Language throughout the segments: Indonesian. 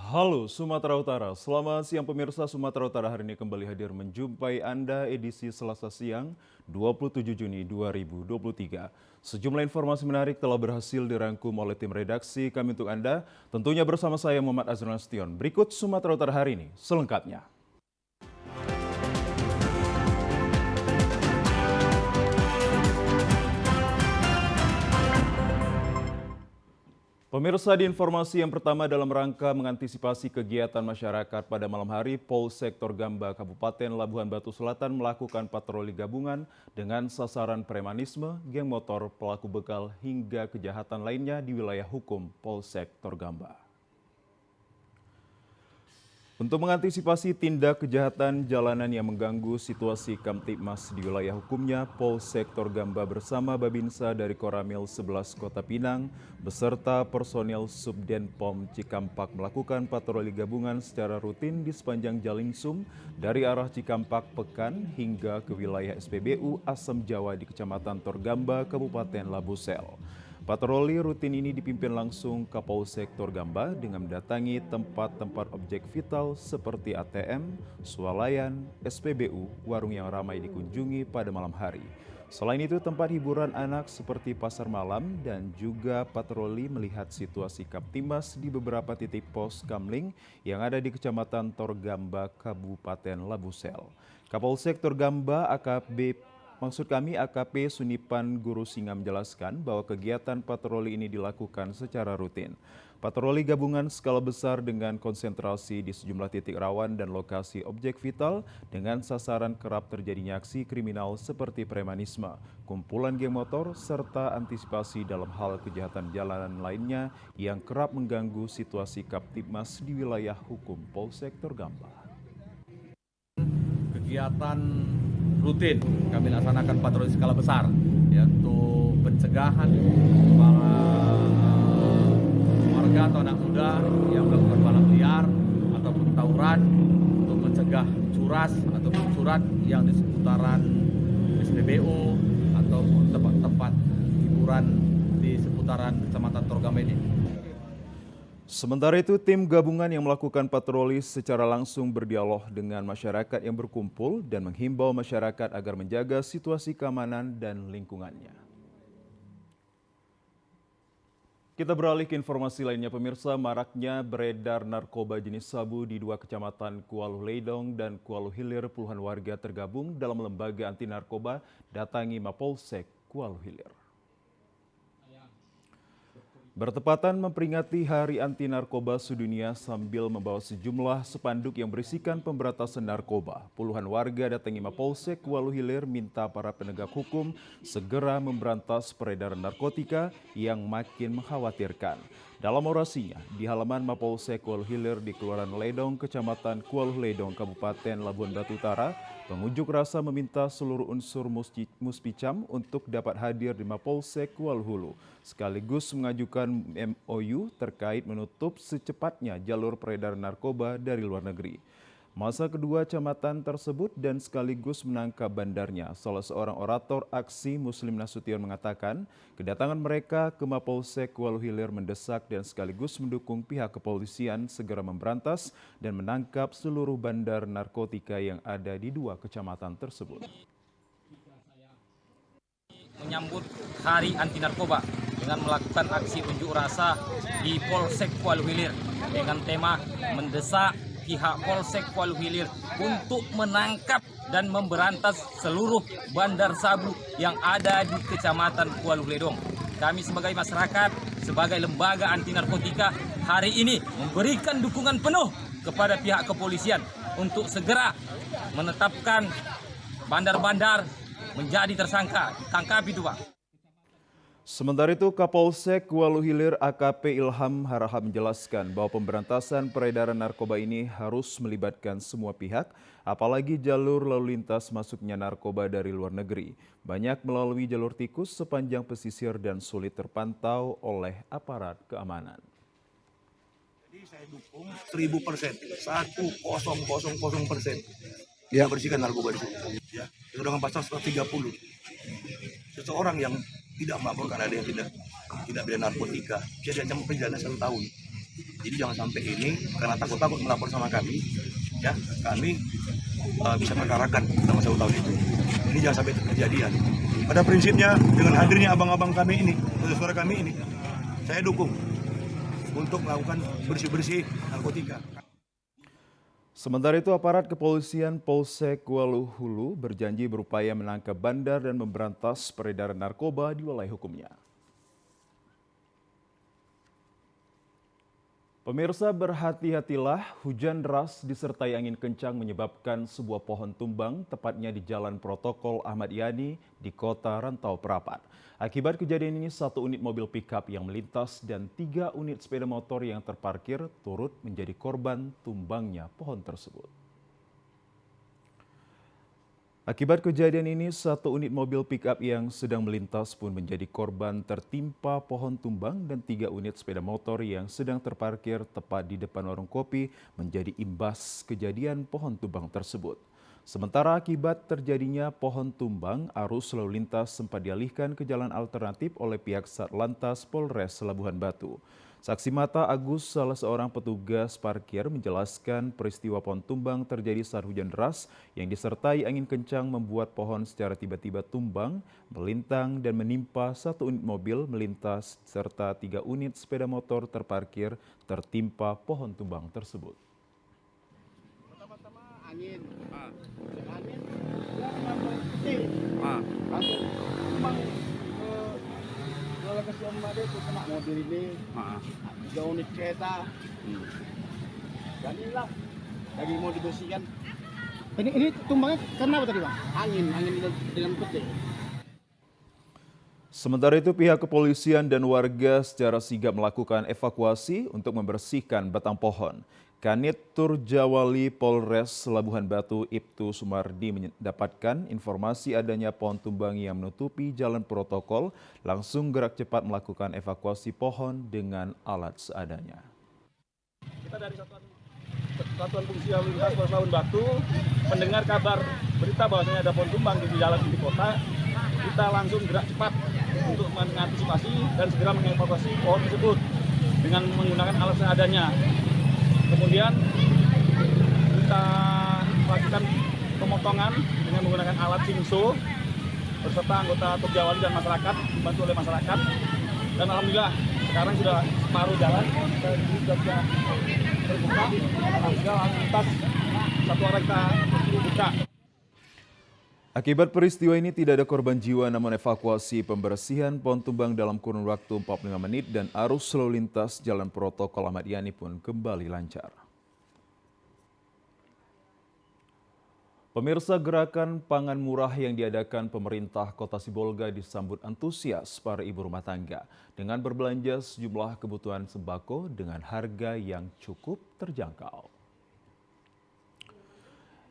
Halo Sumatera Utara, selamat siang pemirsa. Sumatera Utara hari ini kembali hadir menjumpai Anda edisi Selasa siang 27 Juni 2023. Sejumlah informasi menarik telah berhasil dirangkum oleh tim redaksi kami untuk Anda, tentunya bersama saya Muhammad Azrul Nasution. Berikut Sumatera Utara hari ini selengkapnya. Pemirsa, di informasi yang pertama dalam rangka mengantisipasi kegiatan masyarakat pada malam hari, Polsek Torgamba Kabupaten Labuhan Batu Selatan melakukan patroli gabungan dengan sasaran premanisme, geng motor, pelaku begal hingga kejahatan lainnya di wilayah hukum Polsek Torgamba. Untuk mengantisipasi tindak kejahatan jalanan yang mengganggu situasi Kamtibmas di wilayah hukumnya, Polsek Torgamba bersama Babinsa dari Koramil 11 Kota Pinang beserta personel Subdenpom Cikampak melakukan patroli gabungan secara rutin di sepanjang Jalingsum dari arah Cikampak Pekan hingga ke wilayah SPBU Asam Jawa di Kecamatan Torgamba, Kabupaten Labusel. Patroli rutin ini dipimpin langsung Kapolsek Torgamba dengan mendatangi tempat-tempat objek vital seperti ATM, swalayan, SPBU, warung yang ramai dikunjungi pada malam hari. Selain itu, tempat hiburan anak seperti pasar malam dan juga patroli melihat situasi Kamtibmas di beberapa titik pos Kamling yang ada di Kecamatan Torgamba, Kabupaten Labusel. Kapolsek Torgamba AKP Sunipan Guru Singa menjelaskan bahwa kegiatan patroli ini dilakukan secara rutin. Patroli gabungan skala besar dengan konsentrasi di sejumlah titik rawan dan lokasi objek vital dengan sasaran kerap terjadinya aksi kriminal seperti premanisme, kumpulan geng motor, serta antisipasi dalam hal kejahatan jalanan lainnya yang kerap mengganggu situasi Kamtibmas di wilayah hukum Polsek Torgamba. Kegiatan rutin kami laksanakan patroli skala besar ya, untuk pencegahan para warga atau anak muda yang melakukan balap liar ataupun tawuran, untuk mencegah curas ataupun curat yang di seputaran SPBU ataupun tempat-tempat hiburan di seputaran Kecamatan Torgamba ini. Sementara itu, tim gabungan yang melakukan patroli secara langsung berdialog dengan masyarakat yang berkumpul dan menghimbau masyarakat agar menjaga situasi keamanan dan lingkungannya. Kita beralih ke informasi lainnya pemirsa, maraknya beredar narkoba jenis sabu di dua kecamatan Kualuh Leidong dan Kualuh Hilir. Puluhan warga tergabung dalam lembaga anti narkoba datangi Mapolsek Kualuh Hilir. Bertepatan memperingati Hari Anti Narkoba Sedunia sambil membawa sejumlah spanduk yang berisikan pemberantasan narkoba, puluhan warga datangi Mapolsek Kualuh Hilir minta para penegak hukum segera memberantas peredaran narkotika yang makin mengkhawatirkan. Dalam orasinya di halaman Mapolsek Kualuh Hilir di Kelurahan Ledong, Kecamatan Kualuh Ledong, Kabupaten Labuhan Batu Utara, pengunjuk rasa meminta seluruh unsur Muspicam untuk dapat hadir di Mapolsek Kualuh Hulu, sekaligus mengajukan MOU terkait menutup secepatnya jalur peredaran narkoba dari luar negeri. Masa kedua kecamatan tersebut dan sekaligus menangkap bandarnya. Salah seorang orator aksi Muslim Nasution mengatakan kedatangan mereka ke Mapolsek Kualuh Hilir mendesak dan sekaligus mendukung pihak kepolisian segera memberantas dan menangkap seluruh bandar narkotika yang ada di dua kecamatan tersebut. Menyambut Hari Anti Narkoba dengan melakukan aksi unjuk rasa di Polsek Kualuh Hilir dengan tema mendesak pihak Polsek Kualuh Hilir untuk menangkap dan memberantas seluruh bandar sabu yang ada di Kecamatan Kualuh Ledong. Kami sebagai masyarakat, sebagai lembaga anti narkotika, hari ini memberikan dukungan penuh kepada pihak kepolisian untuk segera menetapkan bandar-bandar menjadi tersangka. Tangkap itu, Pak. Sementara itu, Kapolsek Kualuh Hilir AKP Ilham Harahap menjelaskan bahwa pemberantasan peredaran narkoba ini harus melibatkan semua pihak, apalagi jalur lalu lintas masuknya narkoba dari luar negeri. Banyak melalui jalur tikus sepanjang pesisir dan sulit terpantau oleh aparat keamanan. Jadi saya dukung 1000%, 1000%. Dia bersihkan narkoba di sini. Ya, dengan pasal 130. Seseorang yang tidak melaporkan ada yang tidak bidana narkotika, bisa diancam pidana 1 tahun. Jadi jangan sampai ini karena takut melapor sama kami, ya kami bisa perkarakan selama 1 tahun itu. Ini jangan sampai itu kejadian. Pada prinsipnya dengan hadirnya abang-abang kami ini, saudara kami ini, saya dukung untuk melakukan bersih-bersih narkotika. Sementara itu, aparat kepolisian Polsek Waluhulu berjanji berupaya menangkap bandar dan memberantas peredaran narkoba di wilayah hukumnya. Pemirsa, berhati-hatilah, hujan deras disertai angin kencang menyebabkan sebuah pohon tumbang tepatnya di Jalan Protokol Ahmad Yani di Kota Rantau Prapat. Akibat kejadian ini, 1 unit mobil pickup yang melintas dan 3 unit sepeda motor yang terparkir turut menjadi korban tumbangnya pohon tersebut. Akibat kejadian ini, 1 unit mobil pickup yang sedang melintas pun menjadi korban tertimpa pohon tumbang dan 3 unit sepeda motor yang sedang terparkir tepat di depan warung kopi menjadi imbas kejadian pohon tumbang tersebut. Sementara akibat terjadinya pohon tumbang, arus lalu lintas sempat dialihkan ke jalan alternatif oleh pihak Satlantas Polres Labuhan Batu. Saksi mata Agus, salah seorang petugas parkir, menjelaskan peristiwa pohon tumbang terjadi saat hujan deras yang disertai angin kencang membuat pohon secara tiba-tiba tumbang, melintang dan menimpa 1 unit mobil melintas serta 3 unit sepeda motor terparkir tertimpa pohon tumbang tersebut. Pertama-tama angin, langsung tumbang kalau kasih Om Made itu kena mobil ini, 3 unit kereta, dan inilah lagi mau dibersihkan. Ini tumbangnya karena apa tadi Bang? Angin dalam peti. Sementara itu, pihak kepolisian dan warga secara sigap melakukan evakuasi untuk membersihkan batang pohon. Kanit Turjawali Polres Labuhan Batu Ibtu Sumardi mendapatkan informasi adanya pohon tumbang yang menutupi jalan protokol, langsung gerak cepat melakukan evakuasi pohon dengan alat seadanya. Kita dari Satuan Fungsi Lalu Lintas Polres Labuhan Batu mendengar kabar berita bahwasanya ada pohon tumbang di jalan di kota, kita langsung gerak cepat untuk mengantisipasi dan segera mengevakuasi pohon tersebut dengan menggunakan alat seadanya. Kemudian kita lakukan pemotongan dengan menggunakan alat singso beserta anggota Turjawali dan masyarakat, dibantu oleh masyarakat. Dan alhamdulillah sekarang sudah separuh jalan sudah bisa terbuka, sehingga lalu lintas 1 arah kita buka. Akibat peristiwa ini tidak ada korban jiwa, namun evakuasi pembersihan pohon tumbang dalam kurun waktu 45 menit dan arus lalu lintas jalan protokol Ahmad Yani pun kembali lancar. Pemirsa, gerakan pangan murah yang diadakan pemerintah Kota Sibolga disambut antusias para ibu rumah tangga dengan berbelanja sejumlah kebutuhan sembako dengan harga yang cukup terjangkau.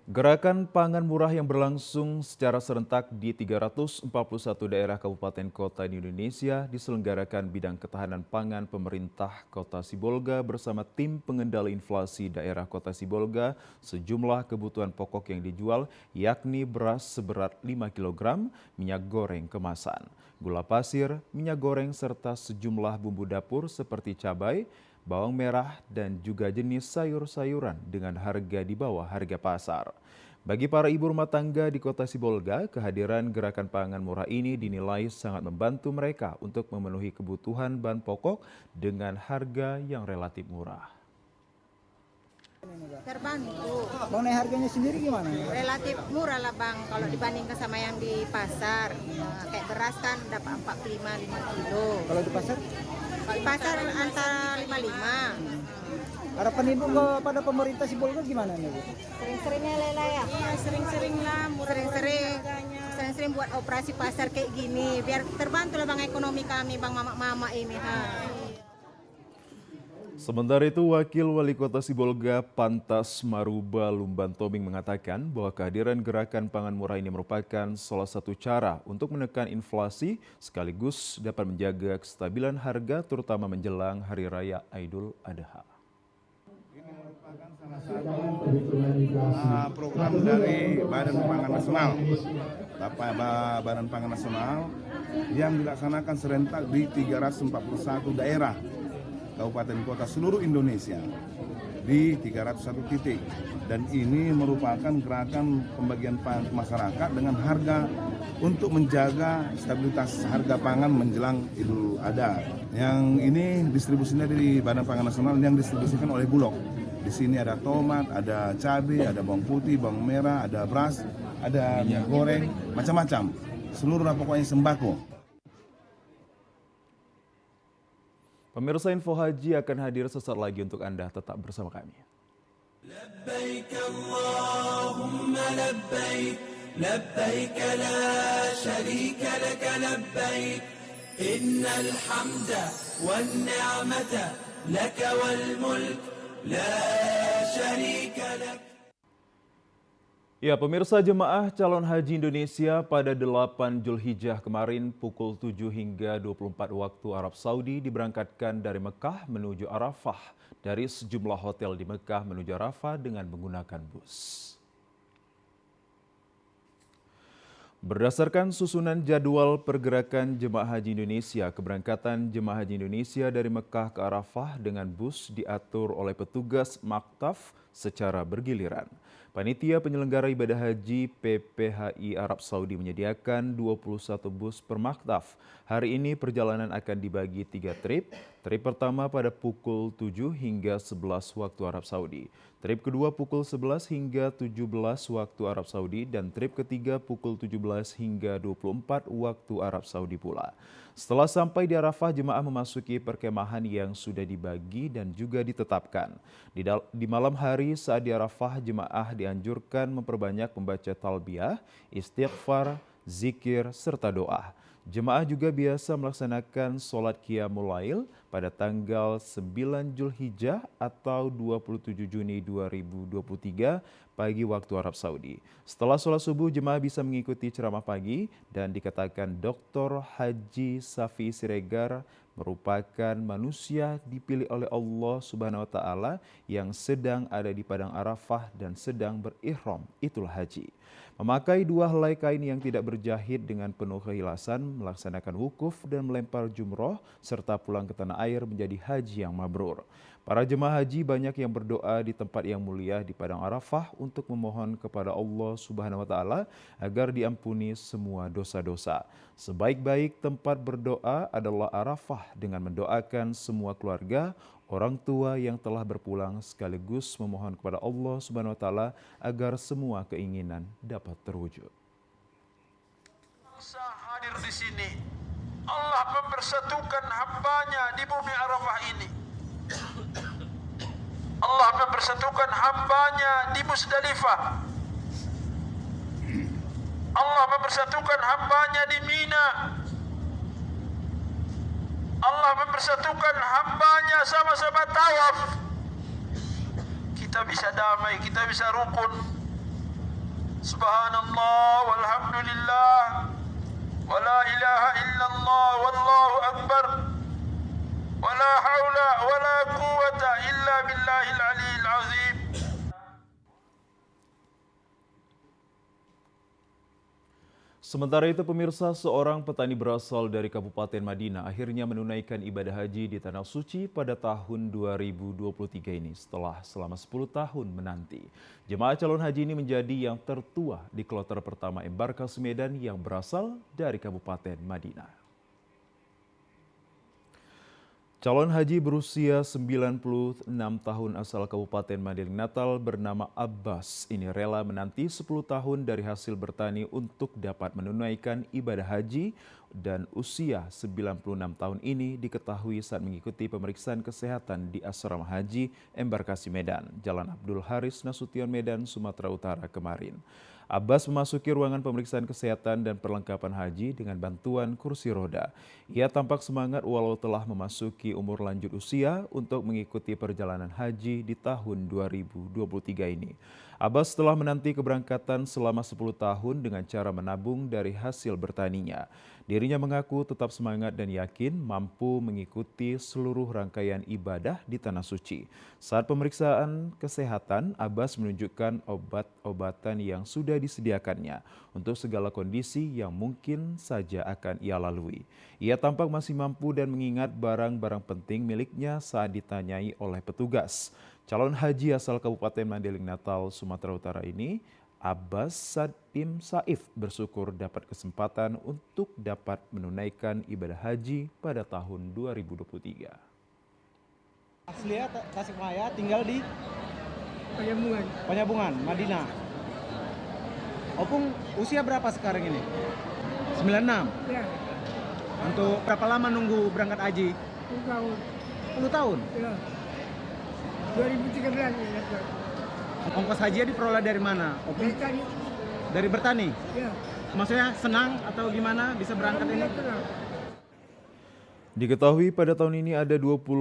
Gerakan pangan murah yang berlangsung secara serentak di 341 daerah kabupaten kota di Indonesia diselenggarakan bidang ketahanan pangan pemerintah Kota Sibolga bersama tim pengendali inflasi daerah Kota Sibolga. Sejumlah kebutuhan pokok yang dijual yakni beras seberat 5 kg, minyak goreng kemasan, gula pasir, minyak goreng serta sejumlah bumbu dapur seperti cabai, bawang merah, dan juga jenis sayur-sayuran dengan harga di bawah harga pasar. Bagi para ibu rumah tangga di Kota Sibolga, kehadiran gerakan pangan murah ini dinilai sangat membantu mereka untuk memenuhi kebutuhan bahan pokok dengan harga yang relatif murah. Terbantu. Bang, harganya sendiri gimana? Relatif murah lah Bang, kalau dibandingkan sama yang di pasar. Nah, kayak beras kan dapat 45 5 kilo. Kalau di pasar? Kalau di pasar antara 55. Harapan Ibu pada pemerintah Sibolga gimana nih Bu? Sering-seringnya Lela ya? Iya, sering-sering lah, sering-sering buat operasi pasar kayak gini. Biar terbantu lah Bang ekonomi kami, Bang mama-mama ini. Sementara itu, Wakil Wali Kota Sibolga Pantas Maruba Lumban Tobing mengatakan bahwa kehadiran gerakan pangan murah ini merupakan salah satu cara untuk menekan inflasi sekaligus dapat menjaga kestabilan harga terutama menjelang Hari Raya Idul Adha. Ini merupakan salah satu program dari Badan Pangan Nasional, Badan Pangan Nasional yang dilaksanakan serentak di 341 daerah kabupaten kota seluruh Indonesia di 301 titik. Dan ini merupakan gerakan pembagian pangan ke masyarakat dengan harga untuk menjaga stabilitas harga pangan menjelang Idul Adha. Yang ini distribusinya dari Badan Pangan Nasional yang distribusikan oleh Bulog. Di sini ada tomat, ada cabai, ada bawang putih, bawang merah, ada beras, ada minyak goreng, macam-macam. Seluruh pokoknya sembako. Pemirsa, info haji akan hadir sesaat lagi untuk Anda, tetap bersama kami. لبيك اللهم لبيك لبيك لا شريك لك لبيك إن الحمد والنعمة لك والملك لا شريك لك. Ya, pemirsa, jemaah calon haji Indonesia pada 8 Zulhijjah kemarin pukul 7 hingga 24 waktu Arab Saudi diberangkatkan dari Mekah menuju Arafah dari sejumlah hotel di Mekah menuju Arafah dengan menggunakan bus. Berdasarkan susunan jadwal pergerakan jemaah haji Indonesia, keberangkatan jemaah haji Indonesia dari Mekah ke Arafah dengan bus diatur oleh petugas Maktaf secara bergiliran. Panitia penyelenggara ibadah haji PPHI Arab Saudi menyediakan 21 bus per maktaf. Hari ini perjalanan akan dibagi 3 trip. Trip pertama pada pukul 7 hingga 11 waktu Arab Saudi. Trip kedua pukul 11 hingga 17 waktu Arab Saudi dan trip ketiga pukul 17 hingga 24 waktu Arab Saudi pula. Setelah sampai di Arafah, jemaah memasuki perkemahan yang sudah dibagi dan juga ditetapkan. Di malam hari saat di Arafah, jemaah dianjurkan memperbanyak membaca talbiyah, istighfar, zikir, serta doa. Jemaah juga biasa melaksanakan sholat qiyamul lail pada tanggal 9 Zulhijjah atau 27 Juni 2023 pagi waktu Arab Saudi. Setelah sholat subuh, jemaah bisa mengikuti ceramah pagi dan dikatakan Dr. Haji Safi Siregar merupakan manusia dipilih oleh Allah Subhanahu wa Ta'ala yang sedang ada di padang Arafah dan sedang berihram, itulah haji. Memakai 2 helai kain yang tidak berjahit dengan penuh keikhlasan, melaksanakan wukuf dan melempar jumroh, serta pulang ke tanah air menjadi haji yang mabrur. Para jemaah haji banyak yang berdoa di tempat yang mulia di padang Arafah untuk memohon kepada Allah Subhanahu wa Ta'ala agar diampuni semua dosa-dosa. Sebaik-baik tempat berdoa adalah Arafah dengan mendoakan semua keluarga, orang tua yang telah berpulang sekaligus memohon kepada Allah Subhanahu wa Ta'ala agar semua keinginan dapat terwujud. Bangsa hadir di sini. Allah mempersatukan hamba-Nya di bumi Arafah ini. Allah mempersatukan hamba-Nya di Musdalifah. Allah mempersatukan hamba-Nya di Mina. Allah mempersatukan hamba-Nya sama-sama tawaf. Kita bisa damai, kita bisa rukun. Subhanallah walhamdulillah wa la ilaha illallah wallahu akbar wa la hawla wa la quwwata illa billahil aliyil azim. Sementara itu, pemirsa, seorang petani berasal dari Kabupaten Madinah akhirnya menunaikan ibadah haji di Tanah Suci pada tahun 2023 ini setelah selama 10 tahun menanti. Jemaah calon haji ini menjadi yang tertua di kloter pertama embarkasi Medan yang berasal dari Kabupaten Madinah. Calon haji berusia 96 tahun asal Kabupaten Madinah Natal bernama Abbas ini rela menanti 10 tahun dari hasil bertani untuk dapat menunaikan ibadah haji dan usia 96 tahun ini diketahui saat mengikuti pemeriksaan kesehatan di Asrama Haji Embarkasi Medan, Jalan Abdul Haris Nasution Medan, Sumatera Utara kemarin. Abbas memasuki ruangan pemeriksaan kesehatan dan perlengkapan haji dengan bantuan kursi roda. Ia tampak semangat walau telah memasuki umur lanjut usia untuk mengikuti perjalanan haji di tahun 2023 ini. Abbas telah menanti keberangkatan selama 10 tahun dengan cara menabung dari hasil bertaninya. Dirinya mengaku tetap semangat dan yakin mampu mengikuti seluruh rangkaian ibadah di Tanah Suci. Saat pemeriksaan kesehatan, Abbas menunjukkan obat-obatan yang sudah disediakannya untuk segala kondisi yang mungkin saja akan ia lalui. Ia tampak masih mampu dan mengingat barang-barang penting miliknya saat ditanyai oleh petugas. Calon haji asal Kabupaten Mandailing Natal, Sumatera Utara ini, Abbas Sadim Saif, bersyukur dapat kesempatan untuk dapat menunaikan ibadah haji pada tahun 2023. Asli Tasikmalaya, tinggal di Penyambungan, Madinah. Opung usia berapa sekarang ini? 96? Ya, Untuk berapa lama nunggu berangkat haji? 10 tahun. 10 tahun? Ya. 2013 ya. Ongkos haji diperoleh dari mana? Opung? Tadi, Dari bertani? ya. Maksudnya senang atau gimana bisa berangkat ini? Diketahui pada tahun ini ada 20%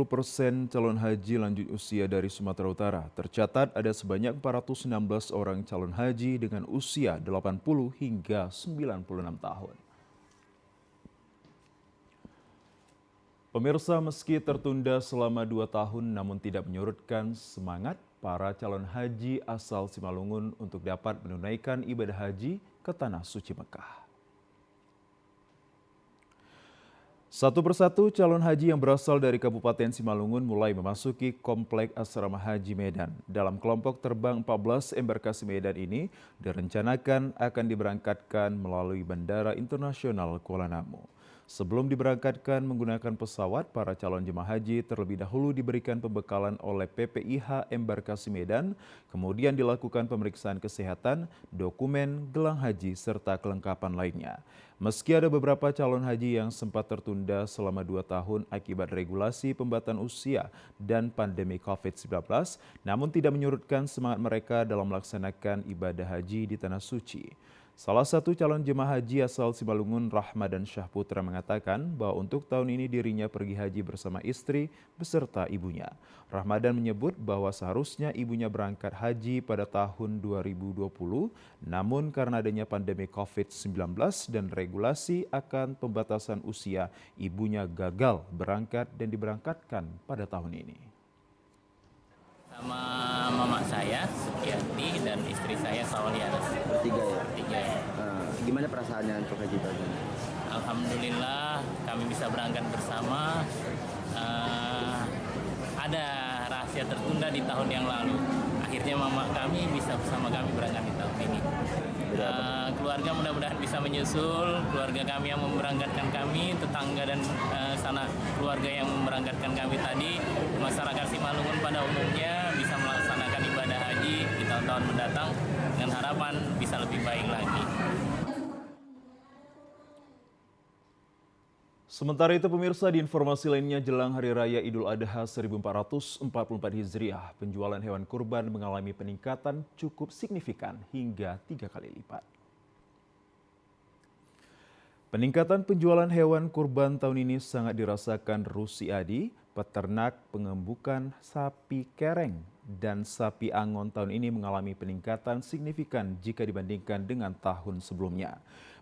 calon haji lanjut usia dari Sumatera Utara. Tercatat ada sebanyak 416 orang calon haji dengan usia 80 hingga 96 tahun. Pemirsa, meski tertunda selama 2 tahun namun tidak menyurutkan semangat para calon haji asal Simalungun untuk dapat menunaikan ibadah haji ke Tanah Suci Mekah. Satu persatu calon haji yang berasal dari Kabupaten Simalungun mulai memasuki Komplek Asrama Haji Medan. Dalam kelompok terbang 14 embarkasi Medan ini direncanakan akan diberangkatkan melalui Bandara Internasional Kuala Namu. Sebelum diberangkatkan menggunakan pesawat, para calon jemaah haji terlebih dahulu diberikan pembekalan oleh PPIH Embarkasi Medan, kemudian dilakukan pemeriksaan kesehatan, dokumen, gelang haji, serta kelengkapan lainnya. Meski ada beberapa calon haji yang sempat tertunda selama 2 tahun akibat regulasi pembatasan usia dan pandemi COVID-19, namun tidak menyurutkan semangat mereka dalam melaksanakan ibadah haji di Tanah Suci. Salah satu calon jemaah haji asal Simalungun, Rahmadan Syahputra, mengatakan bahwa untuk tahun ini dirinya pergi haji bersama istri beserta ibunya. Rahmadan menyebut bahwa seharusnya ibunya berangkat haji pada tahun 2020, namun karena adanya pandemi COVID-19 dan regulasi akan pembatasan usia, ibunya gagal berangkat dan diberangkatkan pada tahun ini. Sama mama saya, Sukiyati, dan istri saya, Saulianas. Bertiga ya? Bertiga ya. Gimana perasaannya untuk haji tahun ini? Alhamdulillah kami bisa berangkat bersama. Ada rahasia tertunda di tahun yang lalu. Akhirnya mama kami bisa bersama kami berangkat di tahun ini. Keluarga mudah-mudahan bisa menyusul, keluarga kami yang memberangkatkan kami, tetangga dan sanak keluarga yang memberangkatkan kami tadi, masyarakat Simalungun pada umumnya bisa melaksanakan ibadah haji di tahun-tahun mendatang dengan harapan bisa lebih baik lagi. Sementara itu pemirsa, di informasi lainnya jelang Hari Raya Idul Adha 1444 Hijriah, penjualan hewan kurban mengalami peningkatan cukup signifikan hingga 3 kali lipat. Peningkatan penjualan hewan kurban tahun ini sangat dirasakan Rusi Adi, peternak pengembukan sapi kereng dan sapi angon tahun ini mengalami peningkatan signifikan jika dibandingkan dengan tahun sebelumnya.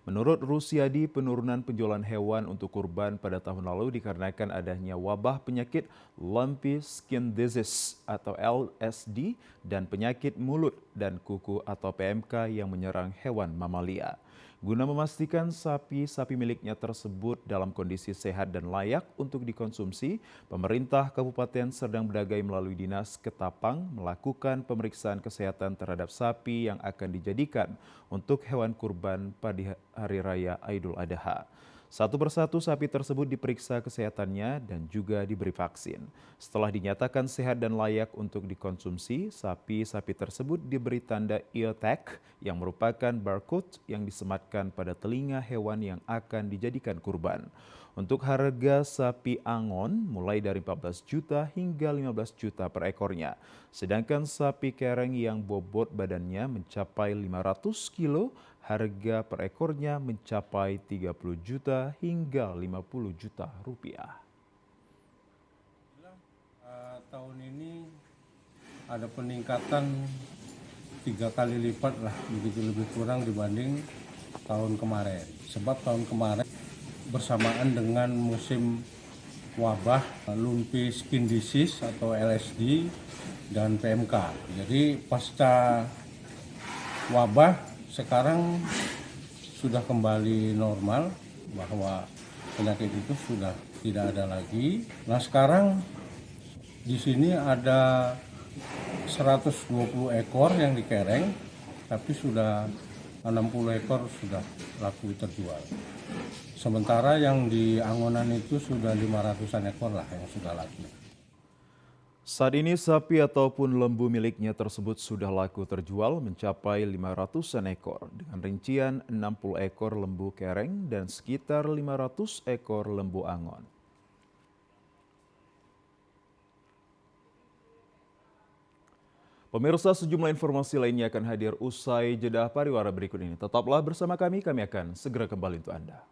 Menurut Rusiadi, penurunan penjualan hewan untuk kurban pada tahun lalu dikarenakan adanya wabah penyakit Lumpy Skin Disease atau LSD dan penyakit mulut dan kuku atau PMK yang menyerang hewan mamalia. Guna memastikan sapi-sapi miliknya tersebut dalam kondisi sehat dan layak untuk dikonsumsi, pemerintah Kabupaten Serdang Bedagai melalui Dinas Ketapang melakukan pemeriksaan kesehatan terhadap sapi yang akan dijadikan untuk hewan kurban pada Hari Raya Idul Adha. Satu persatu sapi tersebut diperiksa kesehatannya dan juga diberi vaksin. Setelah dinyatakan sehat dan layak untuk dikonsumsi, sapi-sapi tersebut diberi tanda ear-tag yang merupakan barcode yang disematkan pada telinga hewan yang akan dijadikan kurban. Untuk harga sapi angon mulai dari 14 juta hingga 15 juta per ekornya. Sedangkan sapi kereng yang bobot badannya mencapai 500 kilo, harga per ekornya mencapai 30 juta hingga 50 juta rupiah. Tahun ini ada peningkatan 3 kali lipat lah, begitu lebih kurang dibanding tahun kemarin. Sebab tahun kemarin bersamaan dengan musim wabah lumpy skin disease atau LSD dan PMK. Jadi pasca wabah sekarang sudah kembali normal, bahwa penyakit itu sudah tidak ada lagi. Nah sekarang di sini ada 120 ekor yang dikereng, tapi sudah 60 ekor sudah laku terjual. Sementara yang di Angonan itu sudah 500-an ekor lah yang sudah laku. Saat ini sapi ataupun lembu miliknya tersebut sudah laku terjual mencapai 500-an ekor dengan rincian 60 ekor lembu kereng dan sekitar 500 ekor lembu angon. Pemirsa, sejumlah informasi lainnya akan hadir usai jeda pariwara berikut ini. Tetaplah bersama kami akan segera kembali untuk Anda.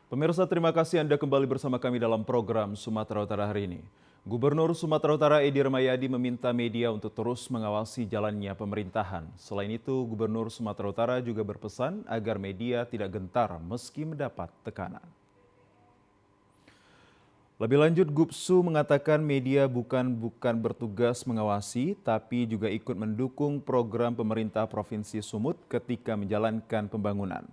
Pemirsa, terima kasih Anda kembali bersama kami dalam program Sumatera Utara hari ini. Gubernur Sumatera Utara Edy Rahmayadi meminta media untuk terus mengawasi jalannya pemerintahan. Selain itu, Gubernur Sumatera Utara juga berpesan agar media tidak gentar meski mendapat tekanan. Lebih lanjut, Gubsu mengatakan media bukan bertugas mengawasi, tapi juga ikut mendukung program pemerintah Provinsi Sumut ketika menjalankan pembangunan.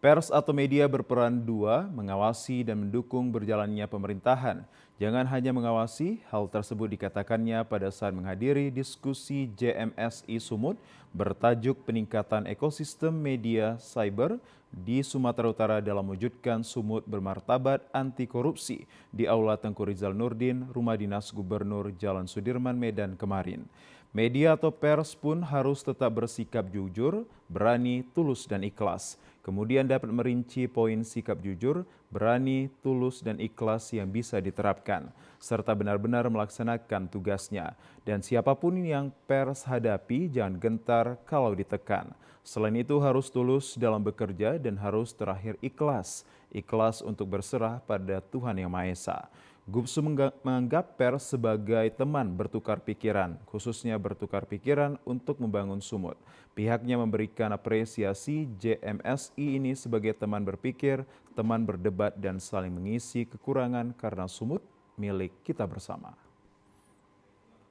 Pers atau media berperan dua, mengawasi dan mendukung berjalannya pemerintahan. Jangan hanya mengawasi, hal tersebut dikatakannya pada saat menghadiri diskusi JMSI Sumut bertajuk peningkatan ekosistem media cyber di Sumatera Utara dalam mewujudkan Sumut bermartabat anti korupsi di Aula Tengku Rizal Nurdin, Rumah Dinas Gubernur Jalan Sudirman, Medan kemarin. Media atau pers pun harus tetap bersikap jujur, berani, tulus, dan ikhlas. Kemudian dapat merinci poin sikap jujur, berani, tulus, dan ikhlas yang bisa diterapkan, serta benar-benar melaksanakan tugasnya. Dan siapapun yang pers hadapi jangan gentar kalau ditekan. Selain itu harus tulus dalam bekerja dan harus terakhir ikhlas. Ikhlas untuk berserah pada Tuhan Yang Maha Esa. Gubsu menganggap pers sebagai teman bertukar pikiran, khususnya bertukar pikiran untuk membangun Sumut. Pihaknya memberikan apresiasi JMSI ini sebagai teman berpikir, teman berdebat, dan saling mengisi kekurangan karena Sumut milik kita bersama.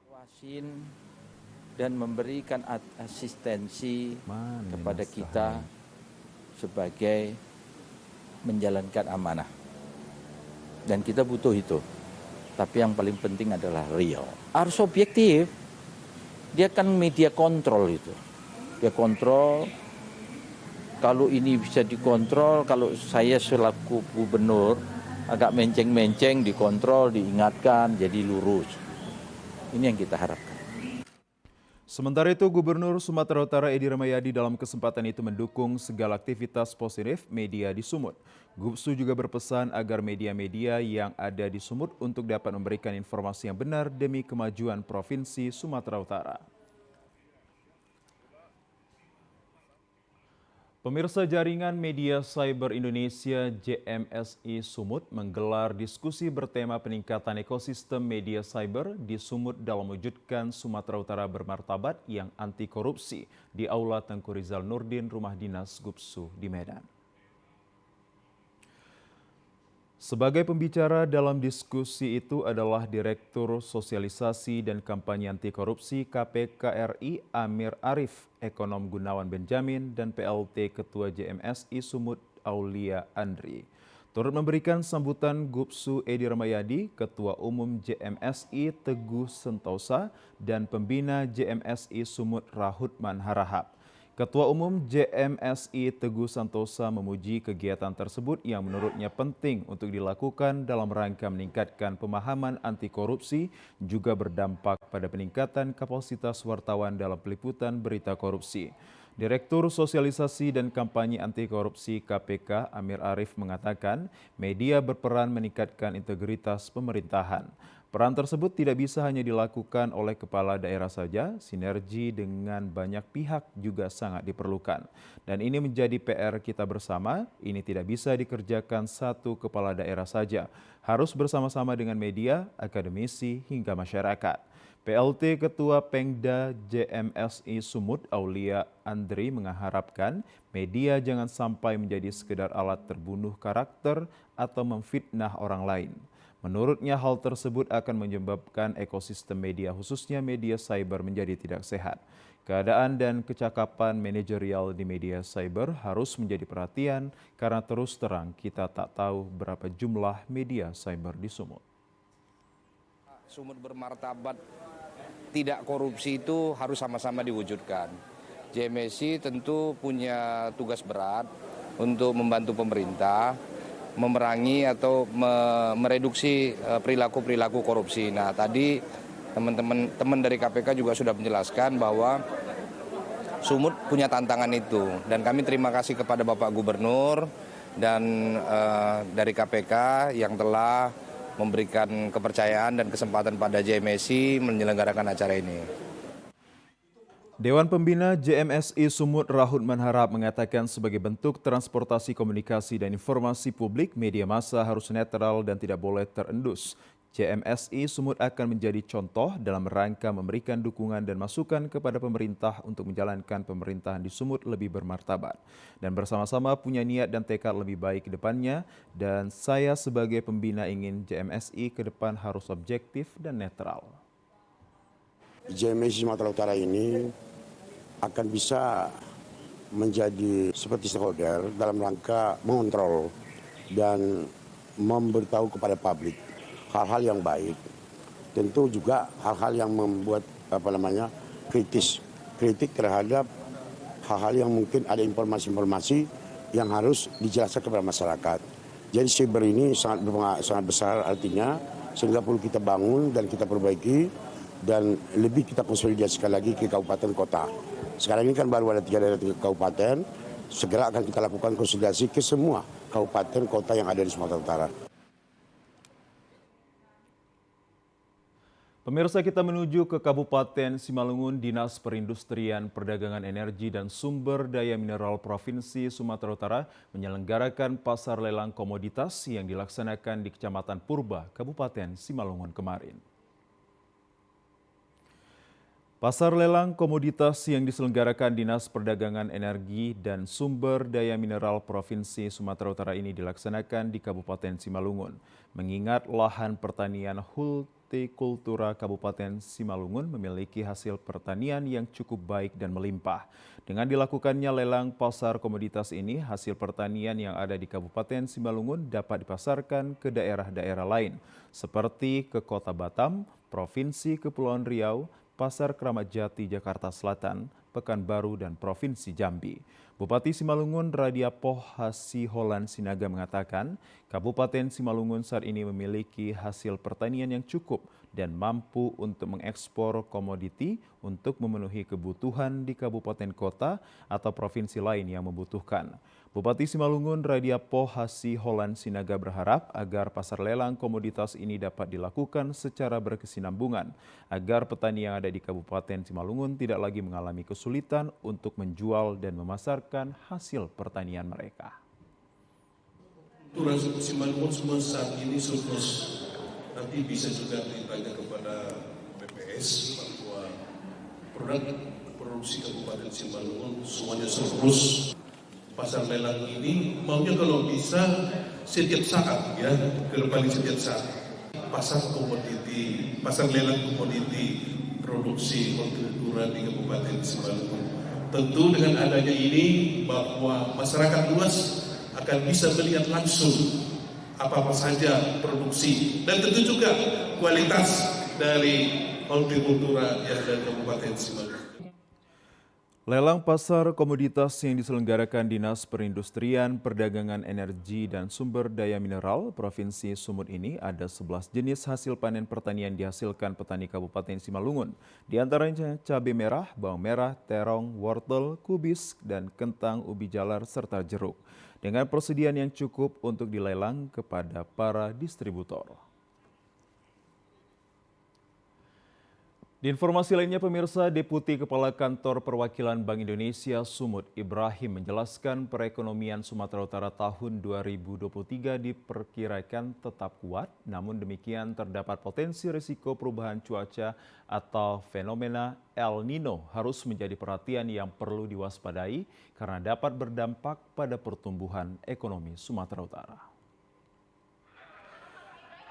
Wasin dan memberikan asistensi kepada kita sebagai menjalankan amanah. Dan kita butuh itu. Tapi yang paling penting adalah real. Harus objektif. Dia kan media kontrol itu. Dia kontrol. Kalau ini bisa dikontrol, kalau saya selaku gubernur agak menceng-menceng dikontrol, diingatkan, jadi lurus. Ini yang kita harapkan. Sementara itu, Gubernur Sumatera Utara Edy Rahmayadi dalam kesempatan itu mendukung segala aktivitas positif media di Sumut. Gubsu juga berpesan agar media-media yang ada di Sumut untuk dapat memberikan informasi yang benar demi kemajuan Provinsi Sumatera Utara. Pemirsa, Jaringan Media Cyber Indonesia JMSI Sumut menggelar diskusi bertema peningkatan ekosistem media cyber di Sumut dalam mewujudkan Sumatera Utara bermartabat yang anti korupsi di Aula Tengku Rizal Nurdin, Rumah Dinas Gubsu di Medan. Sebagai pembicara dalam diskusi itu adalah Direktur Sosialisasi dan Kampanye Anti Korupsi KPK RI Amir Arif, Ekonom Gunawan Benjamin, dan PLT Ketua JMSI Sumut Aulia Andri. Turut memberikan sambutan Gubsu Edy Rahmayadi, Ketua Umum JMSI Teguh Sentosa, dan Pembina JMSI Sumut Rahutman Harahap. Ketua Umum JMSI Teguh Santosa memuji kegiatan tersebut yang menurutnya penting untuk dilakukan dalam rangka meningkatkan pemahaman anti korupsi, juga berdampak pada peningkatan kapasitas wartawan dalam peliputan berita korupsi. Direktur Sosialisasi dan Kampanye Anti Korupsi KPK Amir Arif mengatakan media berperan meningkatkan integritas pemerintahan. Peran tersebut tidak bisa hanya dilakukan oleh kepala daerah saja, sinergi dengan banyak pihak juga sangat diperlukan. Dan ini menjadi PR kita bersama, ini tidak bisa dikerjakan satu kepala daerah saja, harus bersama-sama dengan media, akademisi, hingga masyarakat. PLT Ketua Pengda JMSI Sumut Aulia Andri mengharapkan media jangan sampai menjadi sekedar alat terbunuh karakter atau memfitnah orang lain. Menurutnya hal tersebut akan menyebabkan ekosistem media khususnya media cyber menjadi tidak sehat. Keadaan dan kecakapan manajerial di media cyber harus menjadi perhatian karena terus terang kita tak tahu berapa jumlah media cyber di Sumut. Sumut bermartabat, tidak korupsi itu harus sama-sama diwujudkan. JMSI tentu punya tugas berat untuk membantu pemerintah memerangi atau mereduksi perilaku-perilaku korupsi. Nah, tadi teman-teman dari KPK juga sudah menjelaskan bahwa Sumut punya tantangan itu. Dan kami terima kasih kepada Bapak Gubernur dan dari KPK yang telah memberikan kepercayaan dan kesempatan pada JMSI menyelenggarakan acara ini. Dewan Pembina JMSI Sumut Rahut Manharap mengatakan sebagai bentuk transportasi komunikasi dan informasi publik, media massa harus netral dan tidak boleh terendus. JMSI Sumut akan menjadi contoh dalam rangka memberikan dukungan dan masukan kepada pemerintah untuk menjalankan pemerintahan di Sumut lebih bermartabat. Dan bersama-sama punya niat dan tekad lebih baik ke depannya, dan saya sebagai pembina ingin JMSI ke depan harus objektif dan netral. JMSI Sumatera Utara ini akan bisa menjadi seperti stakeholder dalam rangka mengontrol dan memberitahu kepada publik hal-hal yang baik. Tentu juga hal-hal yang membuat kritik terhadap hal-hal yang mungkin ada informasi-informasi yang harus dijelaskan kepada masyarakat. Jadi cyber ini sangat besar artinya, sehingga perlu kita bangun dan kita perbaiki dan lebih kita konsolidasikan lagi ke kabupaten kota. Sekarang ini kan baru ada 3 daerah 3 kabupaten, segera akan kita lakukan konsolidasi ke semua kabupaten kota yang ada di Sumatera Utara. Pemirsa, kita menuju ke Kabupaten Simalungun. Dinas Perindustrian, Perdagangan Energi dan Sumber Daya Mineral Provinsi Sumatera Utara menyelenggarakan pasar lelang komoditas yang dilaksanakan di Kecamatan Purba, Kabupaten Simalungun kemarin. Pasar lelang komoditas yang diselenggarakan Dinas Perdagangan Energi dan Sumber Daya Mineral Provinsi Sumatera Utara ini dilaksanakan di Kabupaten Simalungun. Mengingat lahan pertanian Hortikultura Kabupaten Simalungun memiliki hasil pertanian yang cukup baik dan melimpah. Dengan dilakukannya lelang pasar komoditas ini, hasil pertanian yang ada di Kabupaten Simalungun dapat dipasarkan ke daerah-daerah lain, seperti ke Kota Batam, Provinsi Kepulauan Riau, Pasar Kramat Jati, Jakarta Selatan, Pekanbaru, dan Provinsi Jambi. Bupati Simalungun Radiapoh Hasiholan Sinaga mengatakan, Kabupaten Simalungun saat ini memiliki hasil pertanian yang cukup dan mampu untuk mengekspor komoditi untuk memenuhi kebutuhan di kabupaten kota atau provinsi lain yang membutuhkan. Bupati Simalungun Radiapoh Hasiholan Sinaga berharap agar pasar lelang komoditas ini dapat dilakukan secara berkesinambungan agar petani yang ada di Kabupaten Simalungun tidak lagi mengalami kesulitan untuk menjual dan memasarkan hasil pertanian mereka. Turun Simalungun semua saat ini surplus. Nanti bisa juga ditanya kepada BPS bahwa produk produksi Kabupaten Simalungun semuanya surplus. Pasar lelang ini maunya kalau bisa setiap saat ya, kembali setiap saat. Pasar komoditi, pasar lelang komoditi produksi hortikultura di Kabupaten Simalungun. Tentu dengan adanya ini bahwa masyarakat luas akan bisa melihat langsung apa-apa saja produksi dan tentu juga kualitas dari hortikultura yang ada di Kabupaten Simalungun. Lelang pasar komoditas yang diselenggarakan Dinas Perindustrian, Perdagangan Energi dan Sumber Daya Mineral Provinsi Sumut ini ada 11 jenis hasil panen pertanian dihasilkan petani Kabupaten Simalungun. Di antaranya cabai merah, bawang merah, terong, wortel, kubis, dan kentang, ubi jalar, serta jeruk. Dengan persediaan yang cukup untuk dilelang kepada para distributor. Di informasi lainnya, pemirsa, Deputi Kepala Kantor Perwakilan Bank Indonesia Sumut Ibrahim menjelaskan perekonomian Sumatera Utara tahun 2023 diperkirakan tetap kuat, namun demikian terdapat potensi risiko perubahan cuaca atau fenomena El Nino harus menjadi perhatian yang perlu diwaspadai karena dapat berdampak pada pertumbuhan ekonomi Sumatera Utara.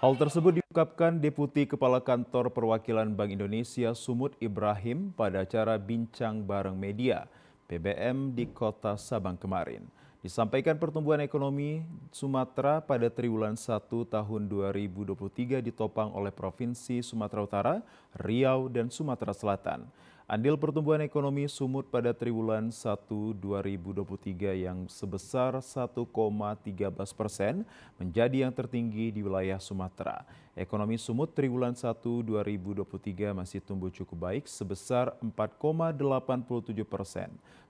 Hal tersebut diungkapkan Deputi Kepala Kantor Perwakilan Bank Indonesia Sumut Ibrahim pada acara Bincang Bareng Media PBM di Kota Sabang kemarin. Disampaikan pertumbuhan ekonomi Sumatera pada triwulan 1 tahun 2023 ditopang oleh Provinsi Sumatera Utara, Riau, dan Sumatera Selatan. Andil pertumbuhan ekonomi Sumut pada triwulan 1 2023 yang sebesar 1,13% menjadi yang tertinggi di wilayah Sumatera. Ekonomi Sumut triwulan 1 2023 masih tumbuh cukup baik sebesar 4,87%,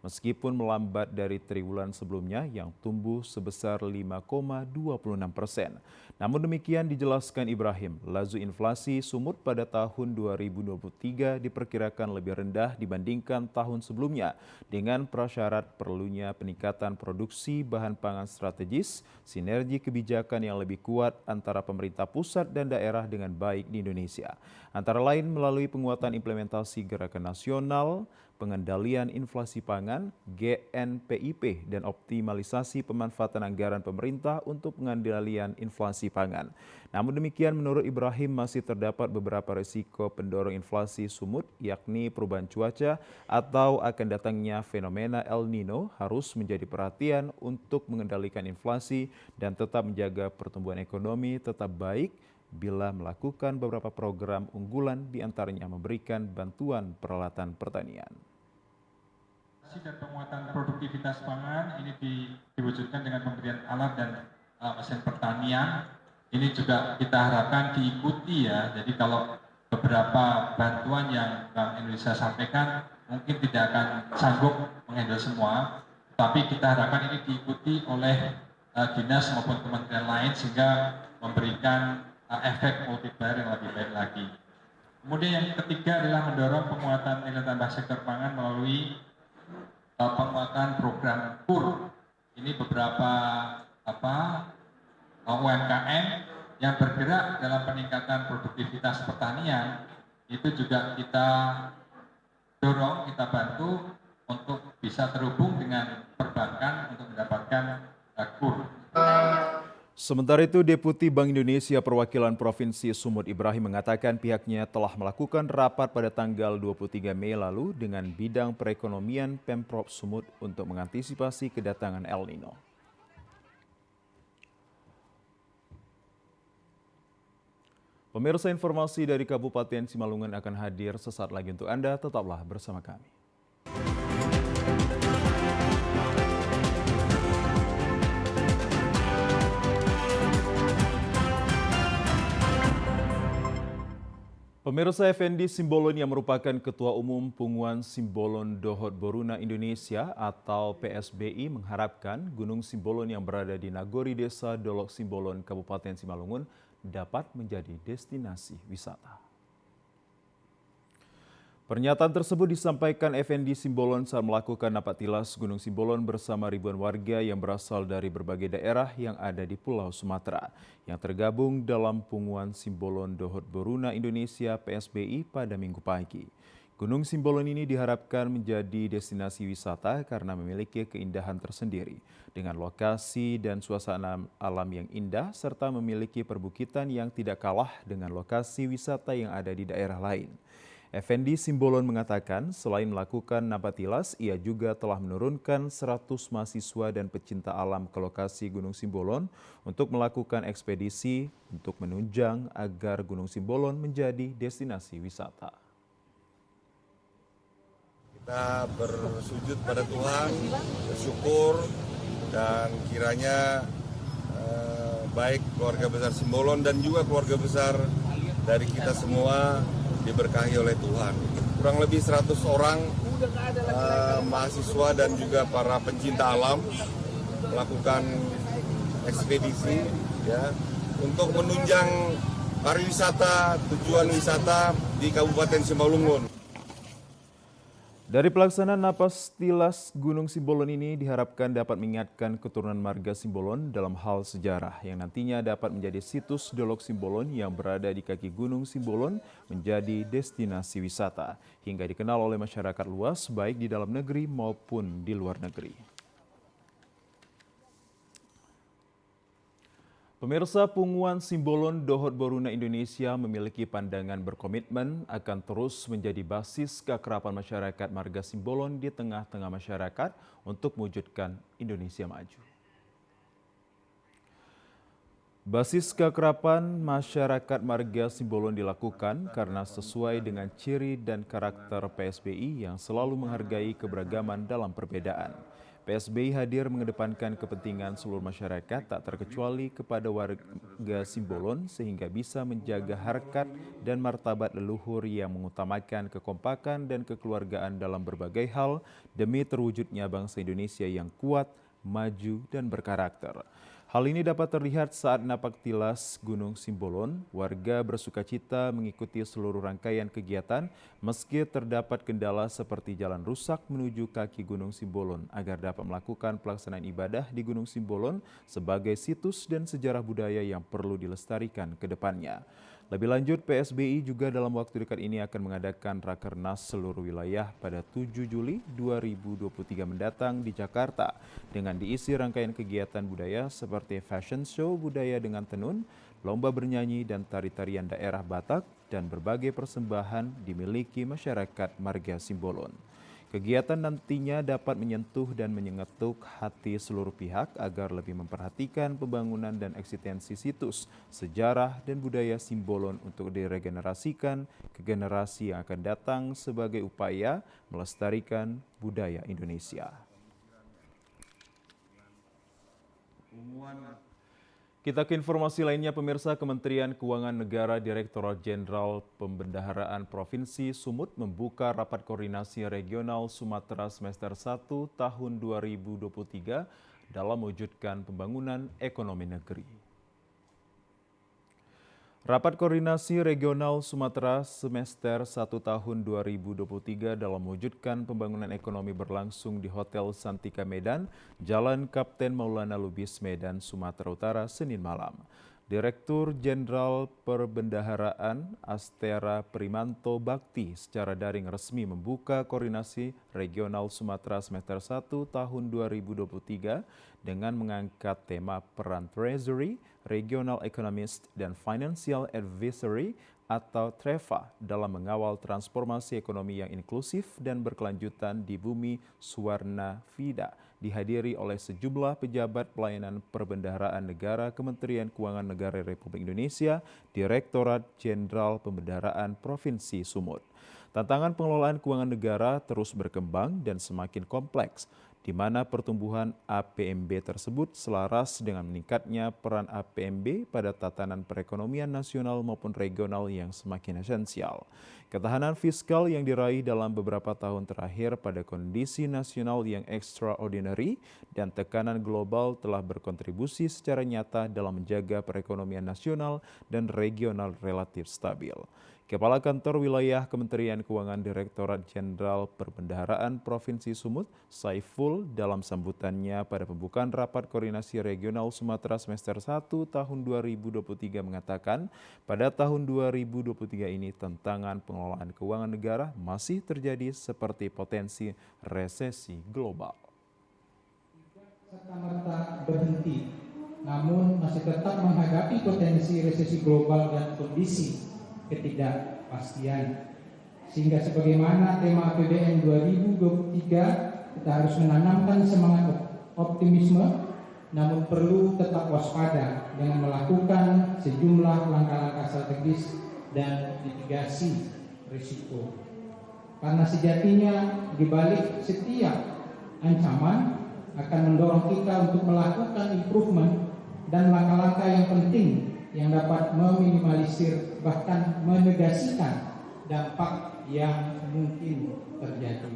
meskipun melambat dari triwulan sebelumnya yang tumbuh sebesar 5,26%. Namun demikian dijelaskan Ibrahim, laju inflasi Sumut pada tahun 2023 diperkirakan lebih rendah dibandingkan tahun sebelumnya dengan prasyarat perlunya peningkatan produksi bahan pangan strategis, sinergi kebijakan yang lebih kuat antara pemerintah pusat dan daerah dengan baik di Indonesia. Antara lain melalui penguatan implementasi gerakan nasional, pengendalian inflasi pangan, GNPIP, dan optimalisasi pemanfaatan anggaran pemerintah untuk pengendalian inflasi pangan. Namun demikian, menurut Ibrahim masih terdapat beberapa risiko pendorong inflasi Sumut, yakni perubahan cuaca atau akan datangnya fenomena El Nino harus menjadi perhatian untuk mengendalikan inflasi dan tetap menjaga pertumbuhan ekonomi tetap baik bila melakukan beberapa program unggulan diantaranya memberikan bantuan peralatan pertanian. Dan penguatan produktivitas pangan ini diwujudkan dengan pemberian alat dan mesin pertanian. Ini juga kita harapkan diikuti ya. Jadi kalau beberapa bantuan yang Bank Indonesia sampaikan mungkin tidak akan sanggup menghandle semua, tapi kita harapkan ini diikuti oleh dinas maupun kementerian lain sehingga memberikan efek multiplier yang lebih baik lagi. Kemudian yang ketiga adalah mendorong penguatan nilai tambah sektor pangan melalui penguatan program KUR. Ini beberapa UMKM yang bergerak dalam peningkatan produktivitas pertanian itu juga kita dorong, kita bantu untuk bisa terhubung dengan perbankan untuk mendapatkan KUR. Sementara itu, Deputi Bank Indonesia Perwakilan Provinsi Sumut Ibrahim mengatakan pihaknya telah melakukan rapat pada tanggal 23 Mei lalu dengan bidang perekonomian Pemprov Sumut untuk mengantisipasi kedatangan El Nino. Pemirsa, informasi dari Kabupaten Simalungun akan hadir sesaat lagi untuk Anda, tetaplah bersama kami. Pemirsa, Effendi Simbolon yang merupakan Ketua Umum Punguan Simbolon Dohot Boruna Indonesia atau PSBI mengharapkan Gunung Simbolon yang berada di Nagori Desa Dolok Simbolon, Kabupaten Simalungun dapat menjadi destinasi wisata. Pernyataan tersebut disampaikan Effendi Simbolon saat melakukan napak tilas Gunung Simbolon bersama ribuan warga yang berasal dari berbagai daerah yang ada di Pulau Sumatera yang tergabung dalam Punguan Simbolon Dohot Boruna Indonesia PSBI pada Minggu pagi. Gunung Simbolon ini diharapkan menjadi destinasi wisata karena memiliki keindahan tersendiri dengan lokasi dan suasana alam yang indah serta memiliki perbukitan yang tidak kalah dengan lokasi wisata yang ada di daerah lain. Effendi Simbolon mengatakan selain melakukan napak tilas, ia juga telah menurunkan 100 mahasiswa dan pecinta alam ke lokasi Gunung Simbolon untuk melakukan ekspedisi untuk menunjang agar Gunung Simbolon menjadi destinasi wisata. Kita bersujud pada Tuhan, bersyukur, dan kiranya baik keluarga besar Simbolon dan juga keluarga besar dari kita semua diberkahi oleh Tuhan. Kurang lebih 100 orang mahasiswa dan juga para pencinta alam melakukan ekspedisi ya untuk menunjang pariwisata, tujuan wisata di Kabupaten Simalungun. Dari pelaksanaan napas tilas Gunung Simbolon ini diharapkan dapat mengingatkan keturunan marga Simbolon dalam hal sejarah yang nantinya dapat menjadi situs Dolok Simbolon yang berada di kaki Gunung Simbolon menjadi destinasi wisata hingga dikenal oleh masyarakat luas baik di dalam negeri maupun di luar negeri. Pemirsa, Punguan Simbolon Dohot Boruna Indonesia memiliki pandangan berkomitmen akan terus menjadi basis keakraban masyarakat marga Simbolon di tengah-tengah masyarakat untuk mewujudkan Indonesia maju. Basis keakraban masyarakat marga Simbolon dilakukan karena sesuai dengan ciri dan karakter PSBI yang selalu menghargai keberagaman dalam perbedaan. PSBI hadir mengedepankan kepentingan seluruh masyarakat tak terkecuali kepada warga Simbolon sehingga bisa menjaga harkat dan martabat leluhur yang mengutamakan kekompakan dan kekeluargaan dalam berbagai hal demi terwujudnya bangsa Indonesia yang kuat, maju dan berkarakter. Hal ini dapat terlihat saat napak tilas Gunung Simbolon, warga bersukacita mengikuti seluruh rangkaian kegiatan meski terdapat kendala seperti jalan rusak menuju kaki Gunung Simbolon agar dapat melakukan pelaksanaan ibadah di Gunung Simbolon sebagai situs dan sejarah budaya yang perlu dilestarikan ke depannya. Lebih lanjut, PSBI juga dalam waktu dekat ini akan mengadakan Rakernas seluruh wilayah pada 7 Juli 2023 mendatang di Jakarta dengan diisi rangkaian kegiatan budaya seperti fashion show budaya dengan tenun, lomba bernyanyi dan tari-tarian daerah Batak dan berbagai persembahan dimiliki masyarakat marga Simbolon. Kegiatan nantinya dapat menyentuh dan menyengetuk hati seluruh pihak agar lebih memperhatikan pembangunan dan eksistensi situs, sejarah dan budaya Simbolon untuk diregenerasikan ke generasi yang akan datang sebagai upaya melestarikan budaya Indonesia. Kita ke informasi lainnya, pemirsa. Kementerian Keuangan Negara Direktorat Jenderal Pembendaharaan Provinsi Sumut membuka rapat koordinasi regional Sumatera semester 1 tahun 2023 dalam mewujudkan pembangunan ekonomi negeri. Rapat koordinasi regional Sumatera semester 1 tahun 2023 dalam mewujudkan pembangunan ekonomi berlangsung di Hotel Santika Medan, Jalan Kapten Maulana Lubis, Medan, Sumatera Utara, Senin malam. Direktur Jenderal Perbendaharaan Astera Primanto Bakti secara daring resmi membuka koordinasi regional Sumatera semester 1 tahun 2023 dengan mengangkat tema peran Treasury, Regional Economist, dan Financial Advisory atau TREVA dalam mengawal transformasi ekonomi yang inklusif dan berkelanjutan di bumi Suwarna Vida, dihadiri oleh sejumlah pejabat pelayanan perbendaharaan negara Kementerian Keuangan Negara Republik Indonesia, Direktorat Jenderal Pembendaharaan Provinsi Sumut. Tantangan pengelolaan keuangan negara terus berkembang dan semakin kompleks, di mana pertumbuhan APMB tersebut selaras dengan meningkatnya peran APMB pada tatanan perekonomian nasional maupun regional yang semakin esensial. Ketahanan fiskal yang diraih dalam beberapa tahun terakhir pada kondisi nasional yang extraordinary dan tekanan global telah berkontribusi secara nyata dalam menjaga perekonomian nasional dan regional relatif stabil. Kepala Kantor Wilayah Kementerian Keuangan Direktorat Jenderal Perbendaharaan Provinsi Sumut, Saiful, dalam sambutannya pada pembukaan Rapat Koordinasi Regional Sumatera semester 1 tahun 2023 mengatakan, pada tahun 2023 ini tantangan pengelolaan keuangan negara masih terjadi seperti potensi resesi global. Serta-merta berhenti, namun masih tetap menghadapi potensi resesi global dan kondisi ketidakpastian. Sehingga sebagaimana tema APBN 2023, kita harus menanamkan semangat optimisme, namun perlu tetap waspada dengan melakukan sejumlah langkah-langkah strategis dan mitigasi risiko. Karena sejatinya di balik setiap ancaman akan mendorong kita untuk melakukan improvement dan langkah-langkah yang penting yang dapat meminimalisir bahkan menegasikan dampak yang mungkin terjadi.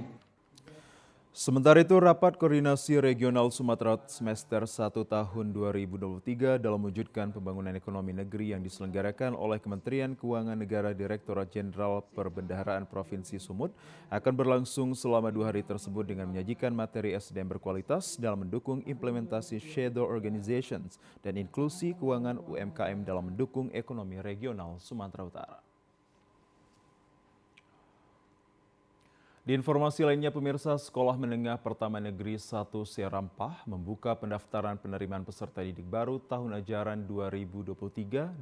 Sementara itu, Rapat Koordinasi Regional Sumatera Semester 1 tahun 2023 dalam mewujudkan pembangunan ekonomi negeri yang diselenggarakan oleh Kementerian Keuangan Negara Direktorat Jenderal Perbendaharaan Provinsi Sumut akan berlangsung selama 2 hari tersebut dengan menyajikan materi SDM berkualitas dalam mendukung implementasi shadow organizations dan inklusi keuangan UMKM dalam mendukung ekonomi regional Sumatera Utara. Di informasi lainnya, pemirsa, Sekolah Menengah Pertama Negeri 1 Serampah membuka pendaftaran penerimaan peserta didik baru tahun ajaran 2023-2024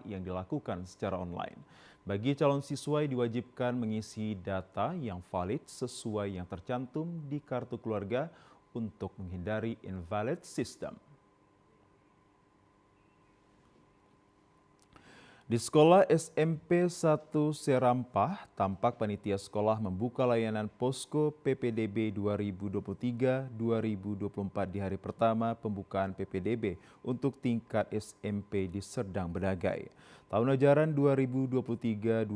yang dilakukan secara online. Bagi calon siswa diwajibkan mengisi data yang valid sesuai yang tercantum di kartu keluarga untuk menghindari invalid system. Di Sekolah SMP 1 Serampah, tampak panitia sekolah membuka layanan posko PPDB 2023-2024 di hari pertama pembukaan PPDB untuk tingkat SMP di Serdang Bedagai. Tahun ajaran 2023-2024,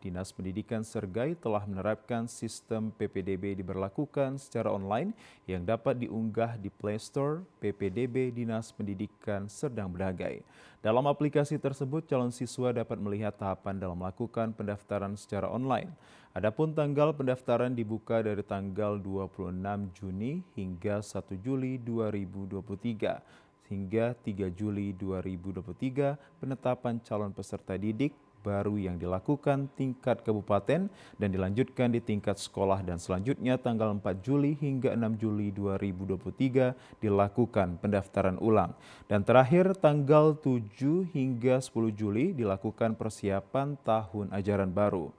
Dinas Pendidikan Sergai telah menerapkan sistem PPDB diberlakukan secara online yang dapat diunggah di Play Store PPDB Dinas Pendidikan Serdang Bedagai. Dalam aplikasi tersebut, calon siswa dapat melihat tahapan dalam melakukan pendaftaran secara online. Adapun tanggal pendaftaran dibuka dari tanggal 26 Juni hingga 1 Juli 2023. Hingga 3 Juli 2023, penetapan calon peserta didik baru yang dilakukan tingkat kabupaten dan dilanjutkan di tingkat sekolah, dan selanjutnya tanggal 4 Juli hingga 6 Juli 2023 dilakukan pendaftaran ulang. Dan terakhir tanggal 7 hingga 10 Juli dilakukan persiapan tahun ajaran baru.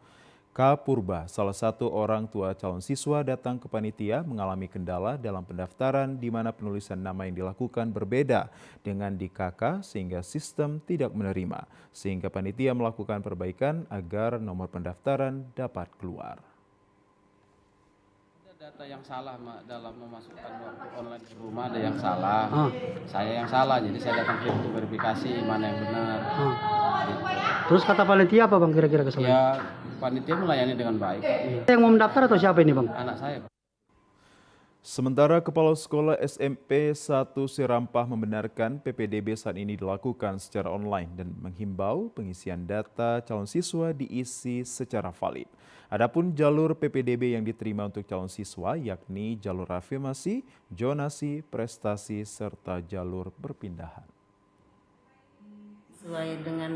Kapurba, salah satu orang tua calon siswa, datang ke panitia mengalami kendala dalam pendaftaran di mana penulisan nama yang dilakukan berbeda dengan di KK sehingga sistem tidak menerima. Sehingga panitia melakukan perbaikan agar nomor pendaftaran dapat keluar. Data yang salah dalam memasukkan waktu online di rumah, ada yang salah. Saya yang salah, jadi saya datang ke untuk verifikasi mana yang benar. Gitu. Terus kata panitia apa bang kira-kira kesalahan? Ya, panitia melayani dengan baik. Yang mau mendaftar atau siapa ini bang? Anak saya. Sementara Kepala Sekolah SMP 1 Serampah membenarkan PPDB saat ini dilakukan secara online dan menghimbau pengisian data calon siswa diisi secara valid. Adapun jalur PPDB yang diterima untuk calon siswa yakni jalur afirmasi, zonasi, prestasi, serta jalur perpindahan. Sesuai dengan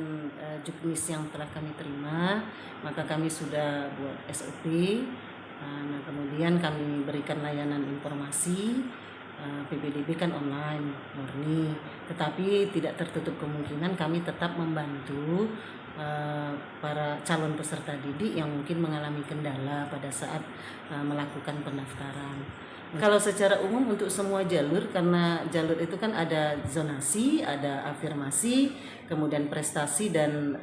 juknis yang telah kami terima, maka kami sudah buat SOP. Nah, kemudian kami berikan layanan informasi. PPDB kan online, murni, tetapi tidak tertutup kemungkinan kami tetap membantu para calon peserta didik yang mungkin mengalami kendala pada saat melakukan pendaftaran. Kalau secara umum untuk semua jalur, karena jalur itu kan ada zonasi, ada afirmasi, kemudian prestasi, dan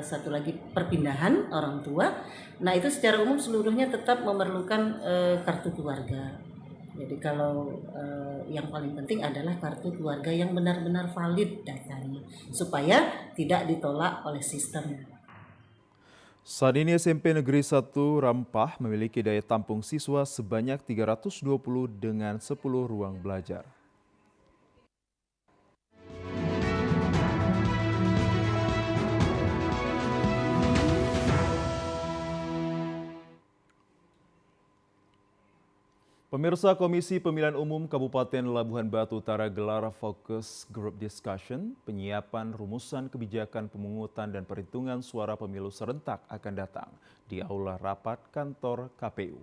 satu lagi perpindahan orang tua. Nah itu secara umum seluruhnya tetap memerlukan kartu keluarga. Jadi kalau yang paling penting adalah kartu keluarga yang benar-benar valid datanya, supaya tidak ditolak oleh sistem. Saat ini SMP Negeri 1 Rampah memiliki daya tampung siswa sebanyak 320 dengan 10 ruang belajar. Pemirsa, Komisi Pemilihan Umum Kabupaten Labuhan Batu Utara gelar Focus Group Discussion penyiapan rumusan kebijakan pemungutan dan perhitungan suara pemilu serentak akan datang di Aula Rapat Kantor KPU.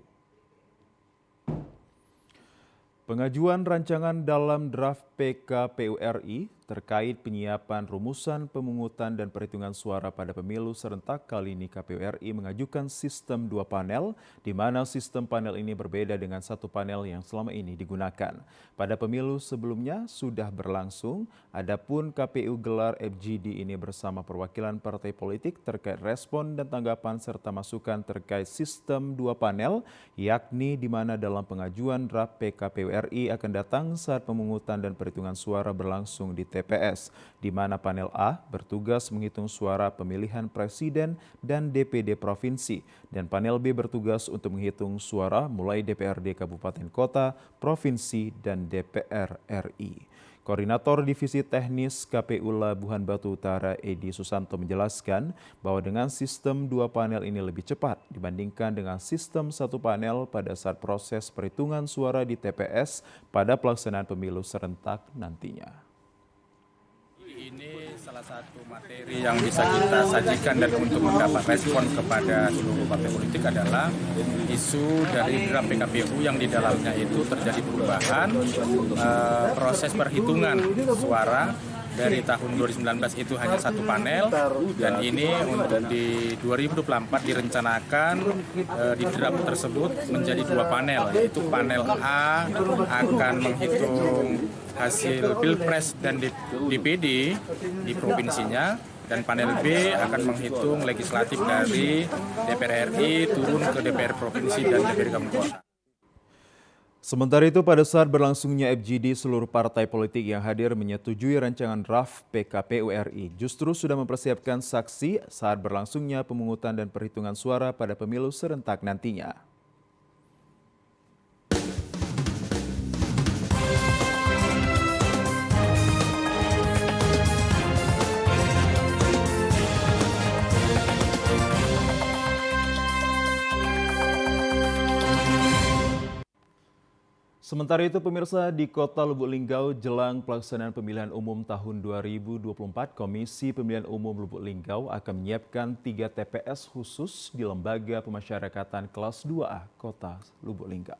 Pengajuan rancangan dalam draft PKPU RI terkait penyiapan rumusan pemungutan dan perhitungan suara pada pemilu serentak kali ini KPU RI mengajukan sistem 2 panel, di mana sistem panel ini berbeda dengan satu panel yang selama ini digunakan. Pada pemilu sebelumnya sudah berlangsung, adapun KPU gelar FGD ini bersama perwakilan partai politik terkait respon dan tanggapan serta masukan terkait sistem 2 panel, yakni di mana dalam pengajuan draft PKPU RI akan datang saat pemungutan dan perhitungan suara berlangsung di TPS TPS, di mana panel A bertugas menghitung suara pemilihan presiden dan DPD provinsi, dan panel B bertugas untuk menghitung suara mulai DPRD Kabupaten Kota, Provinsi, dan DPR RI. Koordinator Divisi Teknis KPU Labuhan Batu Utara Edi Susanto menjelaskan bahwa dengan sistem 2 panel ini lebih cepat dibandingkan dengan sistem 1 panel pada saat proses perhitungan suara di TPS pada pelaksanaan pemilu serentak nantinya. Ini salah satu materi yang bisa kita sajikan dan untuk mendapat respon kepada seluruh partai politik adalah isu dari draft PKPU yang di dalamnya itu terjadi perubahan proses perhitungan suara dari tahun 2019 itu hanya 1 panel, dan ini untuk di 2024 direncanakan di draft tersebut menjadi 2 panel, yaitu panel A akan menghitung hasil Pilpres dan DPD di provinsinya, dan panel B akan menghitung legislatif dari DPR RI turun ke DPR provinsi dan DPR kabupaten kota. Sementara itu, pada saat berlangsungnya FGD, seluruh partai politik yang hadir menyetujui rancangan draft PKPU RI. Justru sudah mempersiapkan saksi saat berlangsungnya pemungutan dan perhitungan suara pada pemilu serentak nantinya. Sementara itu, pemirsa, di Kota Lubuk Linggau jelang pelaksanaan pemilihan umum tahun 2024, Komisi Pemilihan Umum Lubuk Linggau akan menyiapkan 3 TPS khusus di Lembaga Pemasyarakatan Kelas 2A Kota Lubuk Linggau.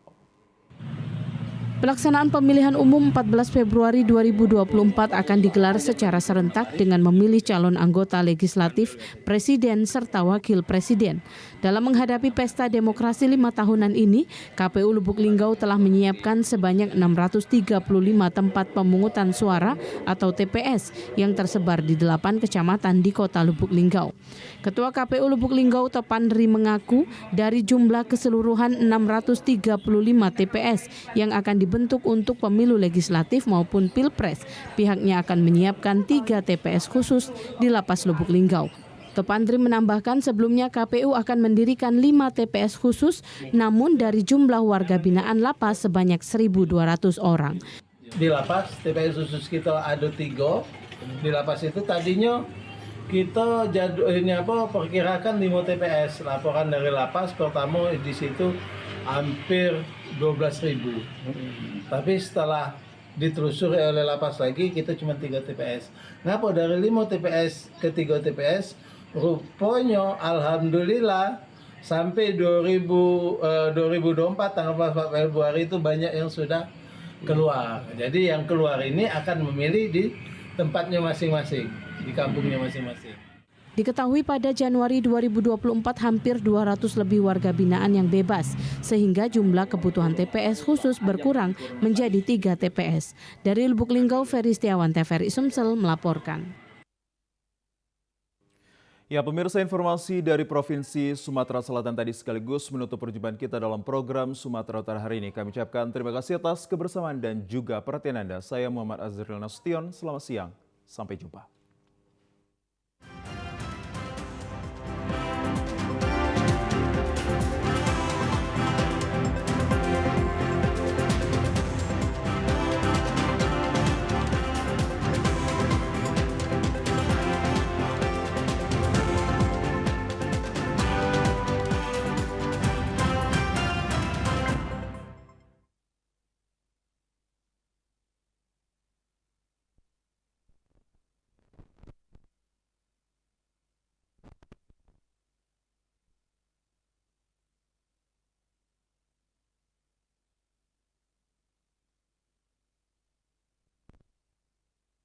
Pelaksanaan pemilihan umum 14 Februari 2024 akan digelar secara serentak dengan memilih calon anggota legislatif, presiden, serta wakil presiden. Dalam menghadapi pesta demokrasi 5 tahunan ini, KPU Lubuk Linggau telah menyiapkan sebanyak 635 tempat pemungutan suara atau TPS yang tersebar di 8 kecamatan di Kota Lubuk Linggau. Ketua KPU Lubuk Linggau Topandri mengaku dari jumlah keseluruhan 635 TPS yang akan dibentuk untuk pemilu legislatif maupun pilpres, pihaknya akan menyiapkan 3 TPS khusus di Lapas Lubuk Linggau. Topandri menambahkan sebelumnya KPU akan mendirikan 5 TPS khusus, namun dari jumlah warga binaan lapas sebanyak 1.200 orang. Di lapas TPS khusus kita ada 3. Di lapas itu tadinya kita perkirakan 5 TPS. Laporan dari lapas pertama di situ hampir 12.000. Tapi setelah ditelusuri oleh lapas lagi, kita cuma 3 TPS. Ngapa dari 5 TPS ke 3 TPS? Rupanya alhamdulillah sampai 2024 tanggal 4 Februari itu banyak yang sudah keluar. Jadi yang keluar ini akan memilih di tempatnya masing-masing, di kampungnya masing-masing. Diketahui pada Januari 2024 hampir 200 lebih warga binaan yang bebas, sehingga jumlah kebutuhan TPS khusus berkurang menjadi 3 TPS. Dari Lubuk Linggau, Ferry Setiawan, TVRI Sumsel melaporkan. Ya, pemirsa, informasi dari Provinsi Sumatera Selatan tadi sekaligus menutup perjumpaan kita dalam program Sumatera Utara hari ini. Kami ucapkan terima kasih atas kebersamaan dan juga perhatian Anda. Saya Muhammad Azril Nasution, selamat siang, sampai jumpa.